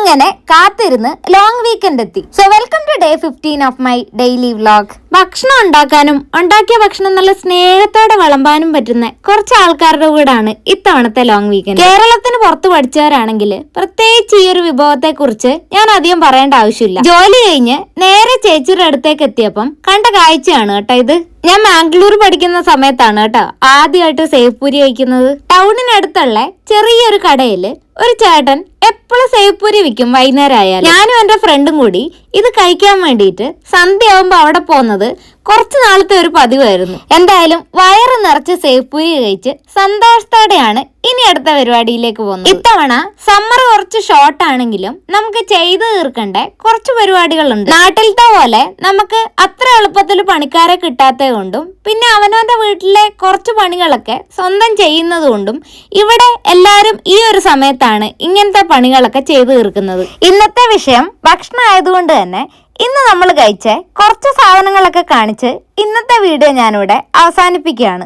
അങ്ങനെ കാത്തിരുന്ന് long weekend എത്തി. So welcome to day 15 of my daily vlog. ഭക്ഷണം ഉണ്ടാക്കാനും ഉണ്ടാക്കിയ ഭക്ഷണം നല്ല സ്നേഹത്തോടെ വിളമ്പാനും പറ്റുന്ന കുറച്ച് ആൾക്കാരുടെ കൂടാണ് ഇത്തവണത്തെ ലോങ് വീക്കെൻഡ്. കേരളത്തിന് പുറത്ത് പഠിച്ചവരാണെങ്കിൽ പ്രത്യേകിച്ച് ഈ ഒരു വിഭവത്തെ കുറിച്ച് ഞാൻ അധികം പറയേണ്ട ആവശ്യമില്ല. ജോലി കഴിഞ്ഞ് നേരെ ചേച്ചിയുടെ അടുത്തേക്ക് എത്തിയപ്പം കണ്ട കാഴ്ചയാണ് കേട്ടോ ഇത്. ഞാൻ മാംഗ്ലൂർ പഠിക്കുന്ന സമയത്താണ് കേട്ടോ ആദ്യമായിട്ട് സേവ്പൂരി കഴിക്കുന്നത്. ടൗണിനടുത്തുള്ള ചെറിയൊരു കടയില് ഒരു ചേട്ടൻ എപ്പോഴും സേവ്പൂരി വിൽക്കും. വൈകുന്നേരം ആയാലും ഞാനും എന്റെ ഫ്രണ്ടും കൂടി ഇത് കഴിക്കാൻ വേണ്ടിയിട്ട് സന്ധ്യ ആവുമ്പോ അവിടെ പോകുന്നത് കുറച്ചു നാളത്തെ ഒരു പതിവായിരുന്നു. എന്തായാലും വയറ് നിറച്ച് സേവ്പൂരി കഴിച്ച് സന്തോഷത്തോടെയാണ് ഇനി അടുത്ത പരിപാടിയിലേക്ക് പോകുന്നത്. ഇത്തവണ സമ്മർ കുറച്ച് ഷോർട്ട് ആണെങ്കിലും നമുക്ക് ചെയ്തു തീർക്കേണ്ട കുറച്ച് പരിപാടികളുണ്ട്. നാട്ടിലത്തെ പോലെ നമുക്ക് അത്ര എളുപ്പത്തിൽ പണിക്കാരെ കിട്ടാത്തത് കൊണ്ടും പിന്നെ അവനവന്റെ വീട്ടിലെ കുറച്ച് പണികളൊക്കെ സ്വന്തം ചെയ്യുന്നത് കൊണ്ടും ഇവിടെ എല്ലാരും ഈ ഒരു സമയത്താണ് ഇങ്ങനത്തെ പണികളൊക്കെ ചെയ്തു തീർക്കുന്നത്. ഇന്നത്തെ വിഷയം ഭക്ഷണം ആയതുകൊണ്ട് തന്നെ ഇന്ന് നമ്മൾ കഴിച്ച കുറച്ച് സാധനങ്ങളൊക്കെ കാണിച്ച് ഇന്നത്തെ വീഡിയോ ഞാനിവിടെ അവസാനിപ്പിക്കുകയാണ്.